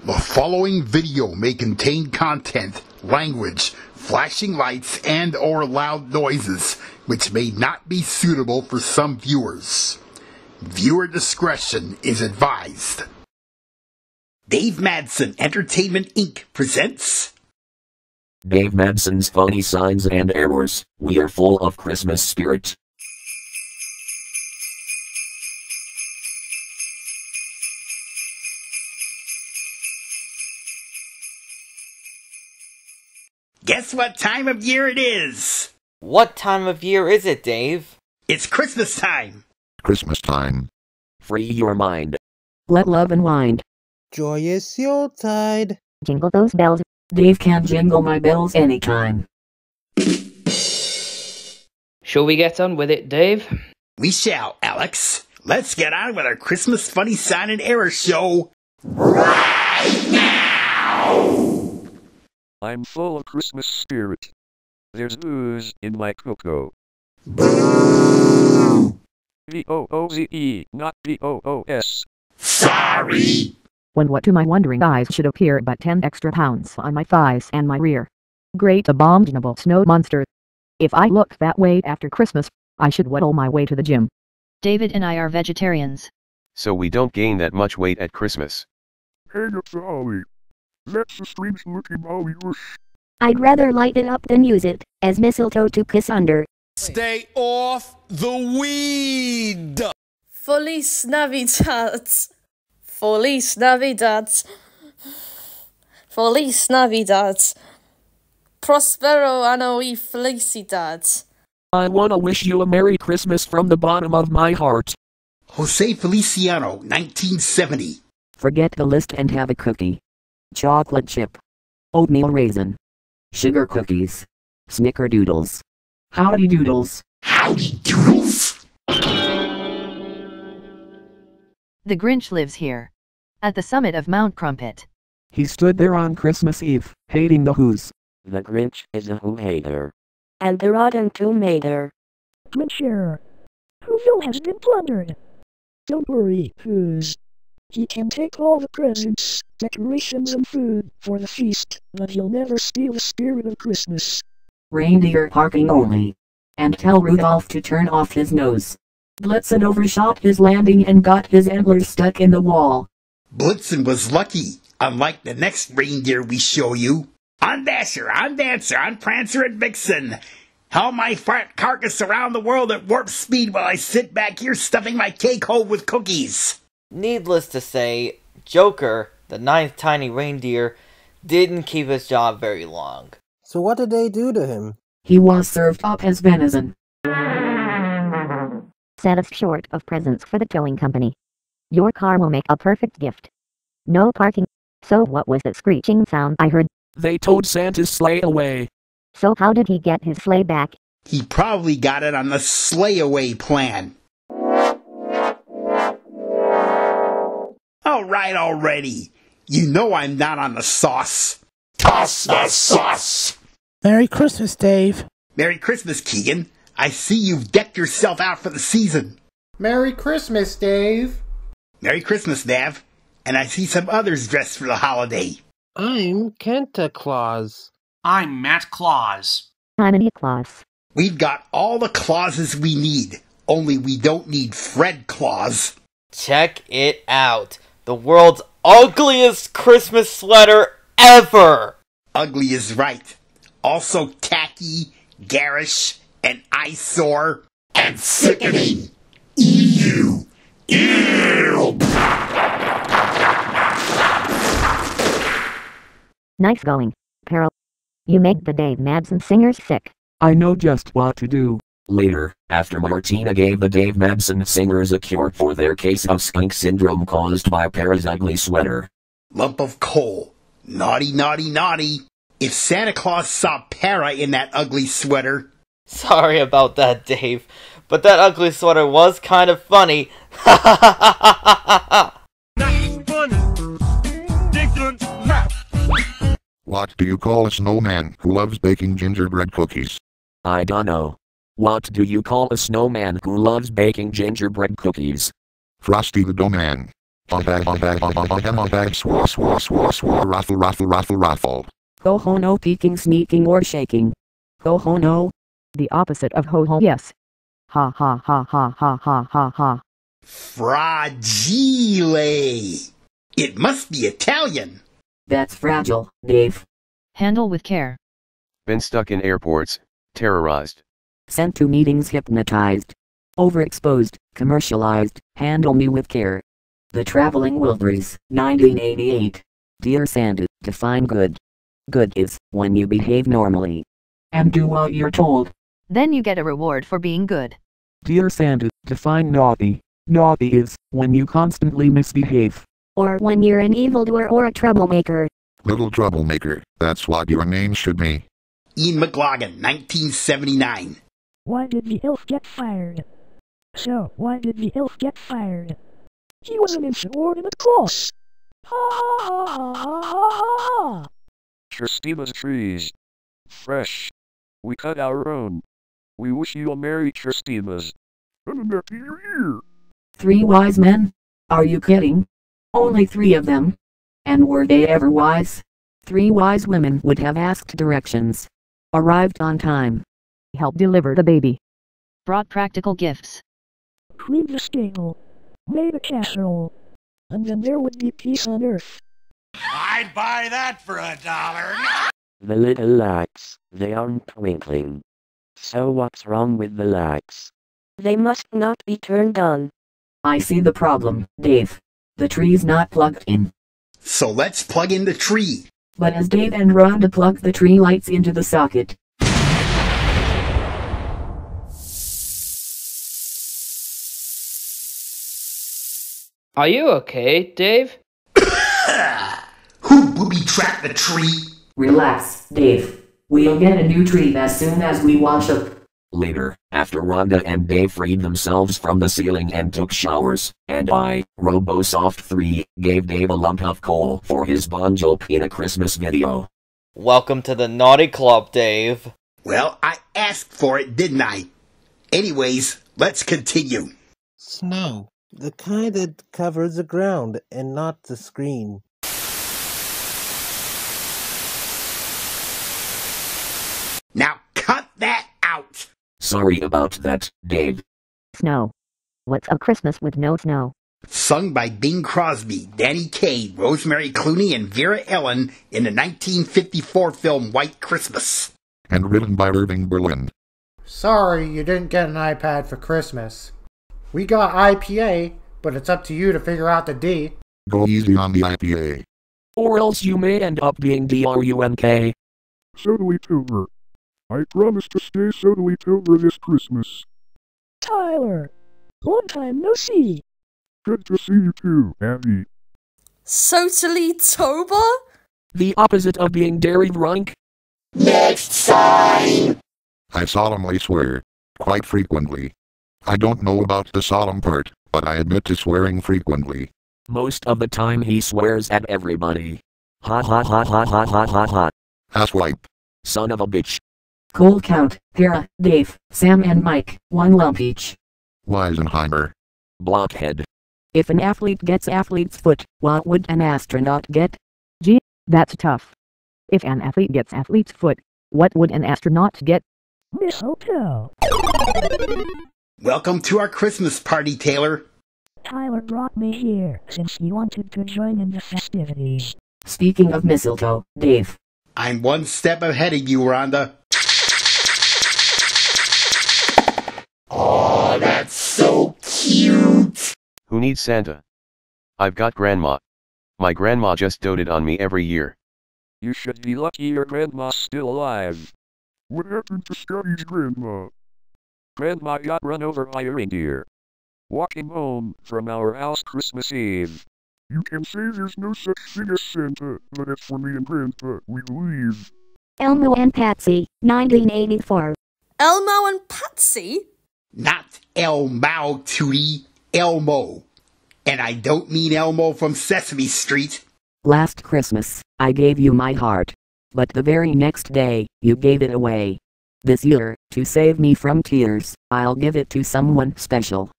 The following video may contain content, language, flashing lights, and/or loud noises, which may not be suitable for some viewers. Viewer discretion is advised. Dave Madsen Entertainment Inc. presents Dave Madsen's Funny Signs and Errors. We are full of Christmas spirit. Guess what time of year it is? What time of year is it, Dave? It's Christmas time. Christmas time. Free your mind. Let love unwind. Joyous Yuletide. Jingle those bells. Dave can jingle my bells anytime. Shall we get on with it, Dave? We shall, Alex. Let's get on with our Christmas Funny Sign and Error show right now! I'm full of Christmas spirit. There's booze in my cocoa. Boo! B-O-O-Z-E, not B-O-O-S. Sorry! What to my wondering eyes should appear but 10 extra pounds on my thighs and my rear. Great abominable snow monster. If I look that way after Christmas, I should waddle my way to the gym. David and I are vegetarians. So we don't gain that much weight at Christmas. Hey, Ollie. Let's the streams looking Ollie. I'd rather light it up than use it as mistletoe to kiss under. Stay off the weed! Feliz Navidad. Feliz Navidad. Feliz Navidad. Prospero anno y felicidad. I wanna wish you a Merry Christmas from the bottom of my heart. Jose Feliciano, 1970. Forget the list and have a cookie. Chocolate chip. Oatmeal raisin. Sugar cookies. Snickerdoodles. Howdy doodles. Howdy doodles! The Grinch lives here. At the summit of Mount Crumpet. He stood there on Christmas Eve, hating the Who's. The Grinch is a Who-hater. And the Rotten Tomato. Grinch Whoville has been plundered. Don't worry, Who's. He can take all the presents, decorations and food for the feast, but he'll never steal the spirit of Christmas. Reindeer parking only. And tell Rudolph to turn off his nose. Blitzen overshot his landing and got his antlers stuck in the wall. Blitzen was lucky, unlike the next reindeer we show you. On Dasher, on Dancer, on Prancer and Vixen. Haul my fat carcass around the world at warp speed while I sit back here stuffing my cake hole with cookies. Needless to say, Joker, the ninth tiny reindeer, didn't keep his job very long. So what did they do to him? He was served up as venison. Set us short of presents for the towing company. Your car will make a perfect gift. No parking. So what was that screeching sound I heard? They towed Santa's sleigh away. So how did he get his sleigh back? He probably got it on the sleigh-away plan. All right already. You know I'm not on the sauce. Toss the sauce! Merry Christmas, Dave. Merry Christmas, Keegan. I see you've decked yourself out for the season. Merry Christmas, Dave. Merry Christmas, Nav. And I see some others dressed for the holiday. I'm Kenta Claus. I'm Matt Claus. I'm Annie Claus. We've got all the Clauses we need, only we don't need Fred Claus. Check it out. The world's ugliest Christmas sweater ever! Ugly is right. Also tacky, garish, and eyesore, and sickening. Ew! Ew! Nice going, Peril. You make the Dave Madsen singers sick. I know just what to do. Later, after Martina gave the Dave Madsen singers a cure for their case of skunk syndrome caused by Para's ugly sweater. Lump of coal. Naughty, naughty, naughty. If Santa Claus saw Para in that ugly sweater... Sorry about that, Dave, but that ugly sweater was kind of funny. Ha ha ha ha ha ha! What do you call a snowman who loves baking gingerbread cookies? I dunno. What do you call a snowman who loves baking gingerbread cookies? Frosty the Snowman. On bag, swah, swah, swah, swah, raffle, raffle, raffle, raffle. Ho ho no peeking, sneaking or shaking. Ho ho no. The opposite of ho ho yes. Ha ha ha ha ha ha ha ha. Fragile. It must be Italian. That's fragile, Dave. Handle with care. Been stuck in airports, terrorized. Sent to meetings hypnotized. Overexposed, commercialized, handle me with care. The Traveling Wilburys, 1988. Dear Santa, define good. Good is when you behave normally and do what you're told. Then you get a reward for being good. Dear Santa, define naughty. Naughty is when you constantly misbehave. Or when you're an evildoer or a troublemaker. Little troublemaker, that's what your name should be. Ian McLaughlin, 1979. Why did the elf get fired? So, why did the elf get fired? He was an insubordinate boss. Ha ha ha ha ha ha ha. Christina's trees. Fresh. We cut our own. We wish you a Merry Christmas. And a Happy New Year. 3 wise men? Are you kidding? Only 3 of them. And were they ever wise? 3 wise women would have asked directions. Arrived on time. Helped deliver the baby. Brought practical gifts. Cleaned the stable. Made a casserole. And then there would be peace on earth. I'd buy that for $1. The little lights, they aren't twinkling. So what's wrong with the lights? They must not be turned on. I see the problem, Dave. The tree's not plugged in. So let's plug in the tree. But as Dave and Rhonda plug the tree lights into the socket, Are you okay, Dave? Who booby-trapped the tree? relax, Dave. We'll get a new tree as soon as we wash up. Later, after Rhonda and Dave freed themselves from the ceiling and took showers, and I, RoboSoft3, gave Dave a lump of coal for his Bon Jovi in a Christmas video. Welcome to the Naughty Club, Dave. Well, I asked for it, didn't I? Anyways, let's continue. Snow. The kind that covers the ground and not the screen. Now cut that out! Sorry about that, Dave. Snow. What's a Christmas with no snow? Sung by Bing Crosby, Danny Kaye, Rosemary Clooney, and Vera Ellen in the 1954 film White Christmas. And written by Irving Berlin. Sorry you didn't get an iPad for Christmas. We got IPA, but it's up to you to figure out the D. Go easy on the IPA. Or else you may end up being DRUNK. Sodally Tober. I promise to stay Sodally Tober this Christmas. Tyler. Long time no see. Good to see you too, Abby. Sotally Toba? The opposite of being dairy drunk? Next sign! I solemnly swear. Quite frequently. I don't know about the solemn part, but I admit to swearing frequently. Most of the time he swears at everybody. Ha ha ha ha ha ha ha ha. Asswipe. Son of a bitch. Cool count, Vera, Dave, Sam and Mike, 1 lump each. Weisenheimer. Blockhead. If an athlete gets athlete's foot, what would an astronaut get? Gee, that's tough. If an athlete gets athlete's foot, what would an astronaut get? Mistletoe. Welcome to our Christmas party, Taylor. Tyler brought me here since he wanted to join in the festivities. Speaking of mistletoe, Dave. I'm 1 step ahead of you, Rhonda. Oh, that's so cute. Who needs Santa? I've got Grandma. My grandma just doted on me every year. You should be lucky your grandma's still alive. What happened to Scotty's grandma? Grandma got run over by a reindeer. Walking home from our house Christmas Eve. You can say there's no such thing as Santa, but it's for me and Grandpa, we believe. Elmo and Patsy, 1984. Elmo and Patsy? Not Elmo, Tootie. Elmo. And I don't mean Elmo from Sesame Street. Last Christmas, I gave you my heart. But the very next day, you gave it away. This year, to save me from tears, I'll give it to someone special.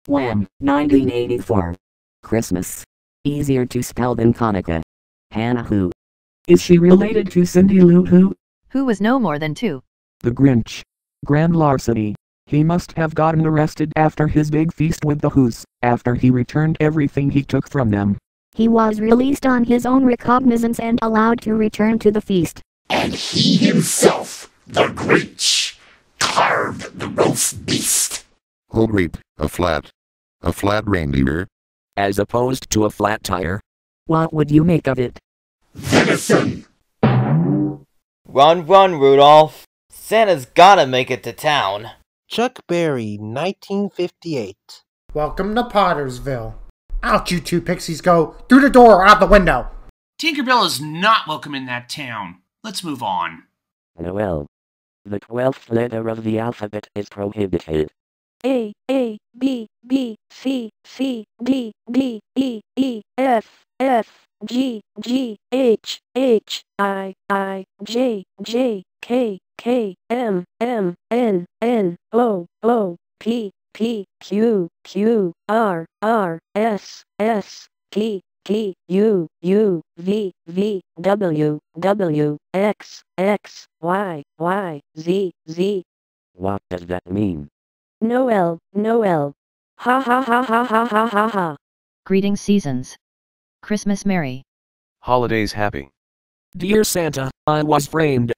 Wham! 1984. Christmas. Easier to spell than Hanukkah. Hannah who? Is she related to Cindy Lou Who? Who was no more than 2. The Grinch. Grand larceny. He must have gotten arrested after his big feast with the Who's, after he returned everything he took from them. He was released on his own recognizance and allowed to return to the feast. And he himself, the Grinch, carved the roast beast. Oh great, a flat reindeer. As opposed to a flat tire. What would you make of it? Venison. Run, run, Rudolph. Santa's gotta make it to town. Chuck Berry, 1958. Welcome to Pottersville. Out you two pixies go, through the door or out the window. Tinkerbell is not welcome in that town. Let's move on. Noel. The 12th letter of the alphabet is prohibited. A, B, B, C, C, D, D, E, E, F, F, G, G, H, I, J, K, M, N, O, P, Q, R, S, T, U, V, W, X, Y, Z. What does that mean? Noel. Ha ha ha ha ha ha ha ha. Greeting seasons. Christmas merry. Holidays happy. Dear Santa, I was framed.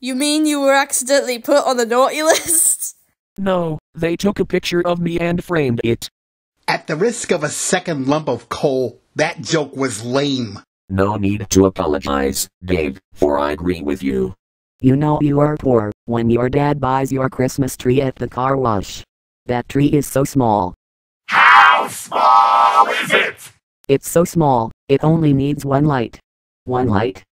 You mean you were accidentally put on the naughty list? No, they took a picture of me and framed it. At the risk of a second lump of coal, that joke was lame. No need to apologize, Dave, for I agree with you. You know you are poor when your dad buys your Christmas tree at the car wash. That tree is so small. How small is it? It's so small, it only needs one light. One light?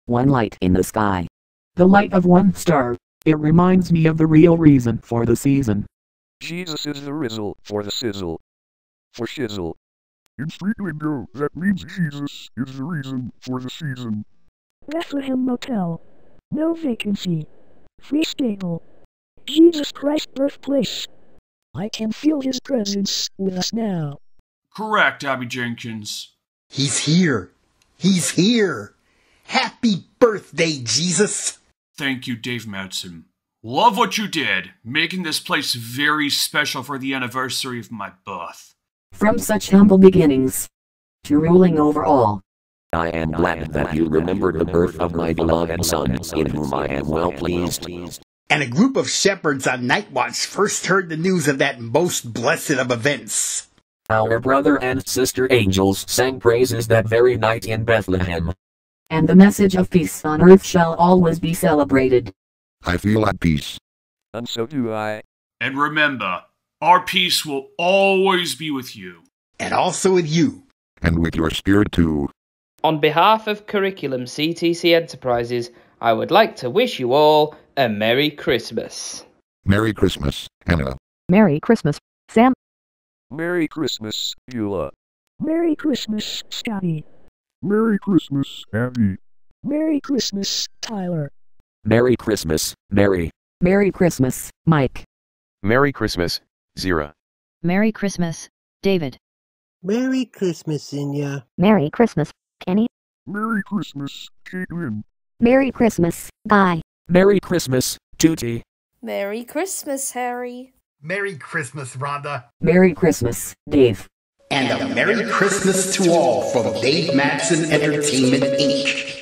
One light in the sky. The light of one star. It reminds me of the real reason for the season. Jesus is the rizzle for the sizzle. For shizzle. In street lingo, that means Jesus is the reason for the season. Bethlehem Motel. No vacancy. Free stable. Jesus Christ birthplace. I can feel his presence with us now. Correct, Abby Jenkins. He's here. He's here. Happy birthday, Jesus. Thank you, Dave Madsen. Love what you did, making this place very special for the anniversary of my birth. From such humble beginnings to ruling over all. I am glad that you remembered the birth of my beloved Son, in whom I am well pleased. And a group of shepherds on night watch first heard the news of that most blessed of events. Our brother and sister angels sang praises that very night in Bethlehem. And the message of peace on earth shall always be celebrated. I feel at peace. And so do I. And remember, our peace will always be with you. And also with you. And with your spirit too. On behalf of Curriculum CTC Enterprises, I would like to wish you all a Merry Christmas. Merry Christmas, Hannah. Merry Christmas, Sam. Merry Christmas, Eula. Merry Christmas, Scotty. Merry Christmas, Abby. Merry Christmas, Tyler. Merry Christmas, Mary. Merry Christmas, Mike. Merry Christmas, Zira. Merry Christmas, David. Merry Christmas, Inya. Merry Christmas, Kenny. Merry Christmas, Caitlin. Merry Christmas, Guy. Merry Christmas, Tootie. Merry Christmas, Harry. Merry Christmas, Rhonda. Merry Christmas, Dave. And a Merry Christmas to all from Dave Madsen Entertainment, Inc.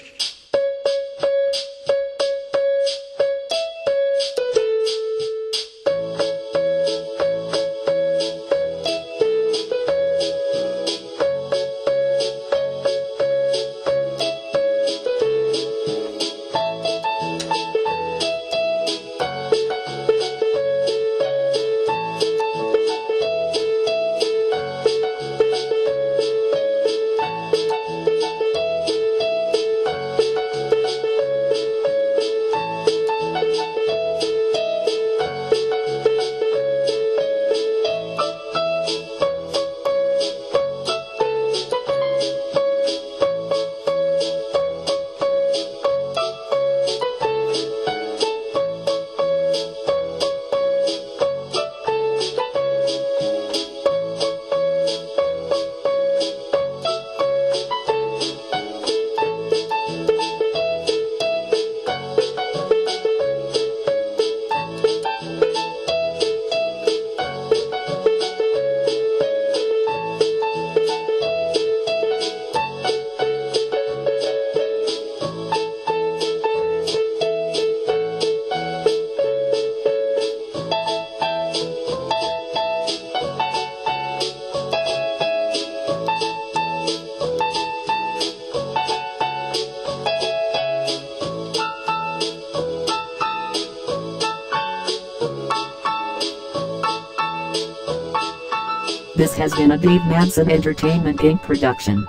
This has been a Dave Manson Entertainment Inc. production.